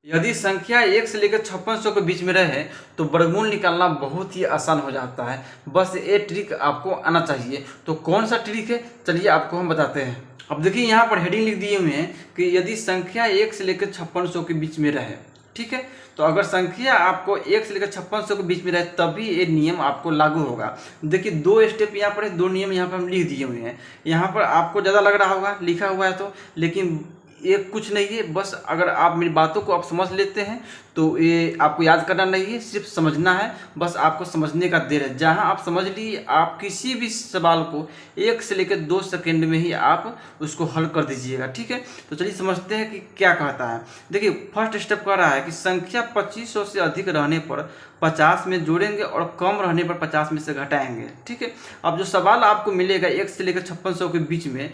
यदि संख्या 1 से लेकर 5600 के बीच में रहे तो वर्गमूल निकालना बहुत ही आसान हो जाता है। बस ये ट्रिक आपको आना चाहिए। तो कौन सा ट्रिक है, चलिए आपको हम बताते हैं। अब देखिए यहाँ पर हेडिंग लिख दिए हुए हैं कि यदि संख्या 1 से लेकर 5600 के बीच में रहे, ठीक है। तो अगर संख्या आपको 1 से लेकर 5600 के बीच में रहे तभी ये नियम आपको लागू होगा। देखिए 2 स्टेप यहाँ पर है, 2 नियम यहाँ पर हम लिख दिए हुए हैं। यहाँ पर आपको ज़्यादा लग रहा होगा लिखा हुआ है तो, लेकिन ये कुछ नहीं है। बस अगर आप मेरी बातों को आप समझ लेते हैं तो ये आपको याद करना नहीं है, सिर्फ समझना है। बस आपको समझने का देर है। जहां आप समझ लिए, आप किसी भी सवाल को 1 से लेकर 2 सेकंड में ही आप उसको हल कर दीजिएगा, ठीक है। तो चलिए समझते हैं कि क्या कहता है। देखिए फर्स्ट स्टेप कह रहा है कि संख्या 2500 से अधिक रहने पर 50 में जोड़ेंगे और कम रहने पर 50 में से घटाएंगे, ठीक है। अब जो सवाल आपको मिलेगा 1 से लेकर 5600 के बीच में,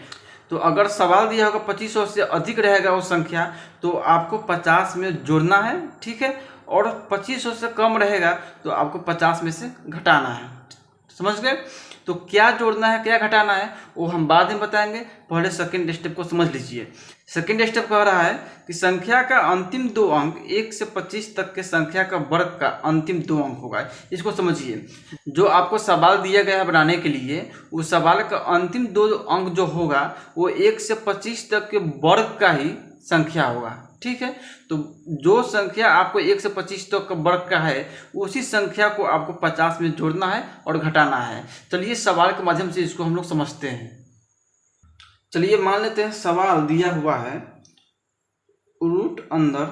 तो अगर सवाल दिया होगा 2500 से अधिक रहेगा वो संख्या तो आपको 50 में जोड़ना है, ठीक है। और 2500 से कम रहेगा तो आपको 50 में से घटाना है। समझ गए? तो क्या जोड़ना है क्या घटाना है वो हम बाद में बताएंगे, पहले सेकंड स्टेप को समझ लीजिए। सेकंड स्टेप कह रहा है कि संख्या का अंतिम 2 अंक 1 से 25 तक के संख्या का वर्ग का अंतिम 2 अंक होगा। इसको समझिए, जो आपको सवाल दिया गया है बनाने के लिए, उस सवाल का अंतिम 2 अंक जो होगा वो 1 से 25 तक के वर्ग का ही संख्या होगा, ठीक है। तो जो संख्या आपको 1 से 25 तक का वर्ग का है उसी संख्या को आपको 50 में जोड़ना है और घटाना है। चलिए सवाल के माध्यम से इसको हम लोग समझते हैं। चलिए मान लेते हैं सवाल दिया हुआ है रूट अंदर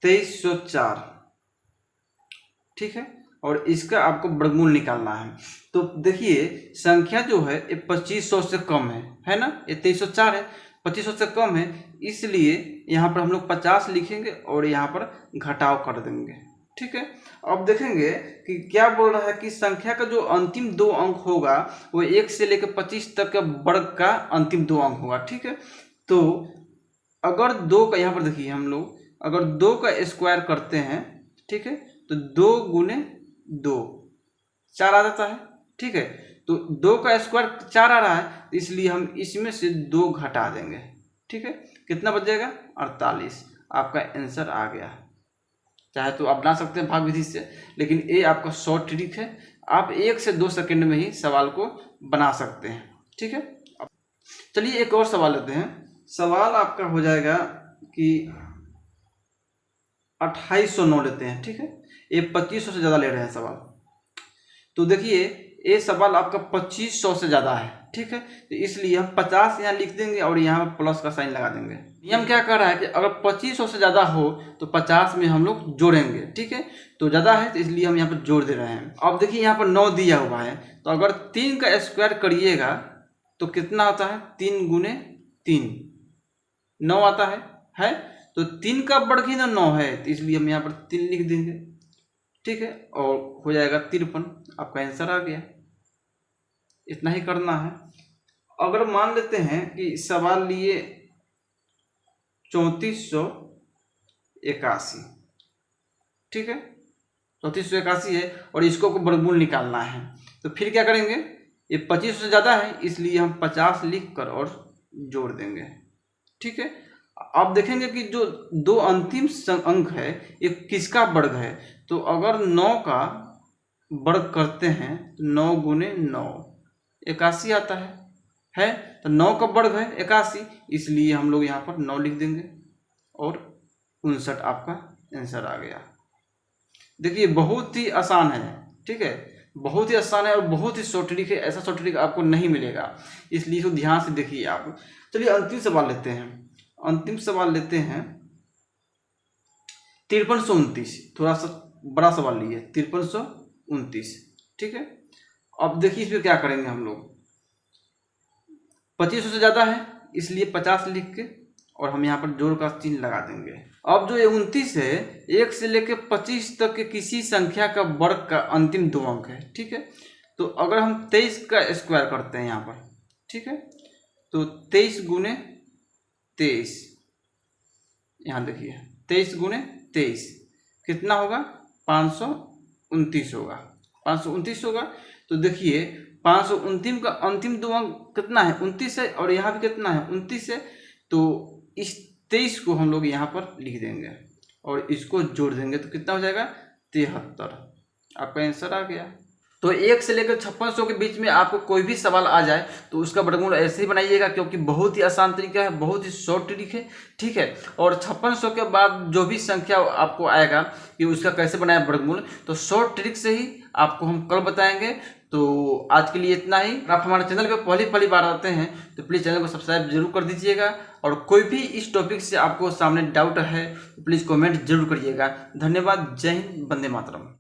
2304, ठीक है, और इसका आपको वर्गमूल निकालना है। तो देखिए संख्या जो है ये 2500 से कम है ना। ये 2304 है, 2500 से कम है, इसलिए यहाँ पर हम लोग 50 लिखेंगे और यहाँ पर घटाव कर देंगे, ठीक है। अब देखेंगे कि क्या बोल रहा है कि संख्या का जो अंतिम 2 अंक होगा वो 1 से लेकर 25 तक के वर्ग का अंतिम 2 अंक होगा, ठीक है। तो अगर 2 का, यहाँ पर देखिए हम लोग अगर 2 का स्क्वायर करते हैं, ठीक है, तो 2 गुने 2 4 आ जाता है, ठीक है। तो 2 का स्क्वायर 4 आ रहा है, इसलिए हम इसमें से 2 घटा देंगे, ठीक है। कितना बचेगा? 48। आपका आंसर आ गया। चाहे तो आप बना सकते हैं भाग विधि से, लेकिन ये आपका शॉर्ट ट्रिक है। आप 1 से 2 सेकंड में ही सवाल को बना सकते हैं, ठीक है। चलिए एक और सवाल लेते हैं। सवाल आपका हो जाएगा कि 2809 लेते हैं, ठीक है। ये 2500 से ज़्यादा ले रहे हैं सवाल। तो देखिए ये सवाल आपका 2500 से ज़्यादा है, ठीक है। तो इसलिए हम 50 यहाँ लिख देंगे और यहाँ प्लस का साइन लगा देंगे। नियम क्या कह रहा है कि अगर 2500 से ज़्यादा हो तो 50 में हम लोग जोड़ेंगे, ठीक है। तो ज़्यादा है तो इसलिए हम यहाँ पर जोड़ दे रहे हैं। अब देखिए यहाँ पर 9 दिया हुआ है, तो अगर 3 का स्क्वायर करिएगा तो कितना होता है? 3 गुने 3 9 आता है। तो 3 का वर्ग ही ना 9 है, तो इसलिए हम यहाँ पर 3 लिख देंगे, ठीक है। और हो जाएगा 53। आपका आंसर आ गया। इतना ही करना है। अगर मान लेते हैं कि सवाल लिए 3481, ठीक है, 3481 है और इसको वर्गमूल निकालना है। तो फिर क्या करेंगे? ये 2500 से ज़्यादा है इसलिए हम 50 लिख कर और जोड़ देंगे, ठीक है। अब देखेंगे कि जो 2 अंतिम अंक है ये किसका वर्ग है। तो अगर 9 का वर्ग करते हैं तो 9 गुने 9 81 आता है। तो 9 का वर्ग है 81, इसलिए हम लोग यहाँ पर 9 लिख देंगे और 59 आपका आंसर आ गया। देखिए बहुत ही आसान है, ठीक है, बहुत ही आसान है और बहुत ही शॉर्ट ट्रिक है। ऐसा शॉर्ट ट्रिक आपको नहीं मिलेगा, इसलिए इसको ध्यान से देखिए आप। चलिए अंतिम सवाल लेते हैं। अंतिम सवाल लेते हैं 5329। थोड़ा सा बड़ा सवाल लिए 5329, ठीक है। अब देखिए इसमें क्या करेंगे हम लोग। 2500 से ज़्यादा है इसलिए 50 लिख के और हम यहाँ पर जोड़ का चिन्ह लगा देंगे। अब जो ये 29 है 1 से लेकर 25 तक के किसी संख्या का वर्ग का अंतिम 2 अंक है, ठीक है। तो अगर हम 23 का स्क्वायर करते हैं यहाँ पर, ठीक है, तो 23 गुने 23, यहाँ देखिए 23 गुने 23 कितना होगा? 529 होगा। 529 होगा। तो देखिए 529 का अंतिम 2 अंक कितना है? 29 है और यहाँ भी कितना है? 29 है। तो इस 23 को हम लोग यहाँ पर लिख देंगे और इसको जोड़ देंगे तो कितना हो जाएगा 73। आपका आंसर आ गया। तो 1 से लेकर 5600 के बीच में आपको कोई भी सवाल आ जाए तो उसका वर्गमूल ऐसे ही बनाइएगा, क्योंकि बहुत ही आसान तरीका है, बहुत ही शॉर्ट ट्रिक है, ठीक है। और 5600 के बाद जो भी संख्या आपको आएगा कि उसका कैसे बनाए वर्गमूल, तो शॉर्ट ट्रिक से ही आपको हम कल बताएंगे। तो आज के लिए इतना ही। आप हमारे चैनल पे पहली बार आते हैं तो प्लीज़ चैनल को सब्सक्राइब जरूर कर दीजिएगा, और कोई भी इस टॉपिक से आपको सामने डाउट है तो प्लीज़ कमेंट जरूर करिएगा। धन्यवाद। जय हिंद, वंदे मातरम।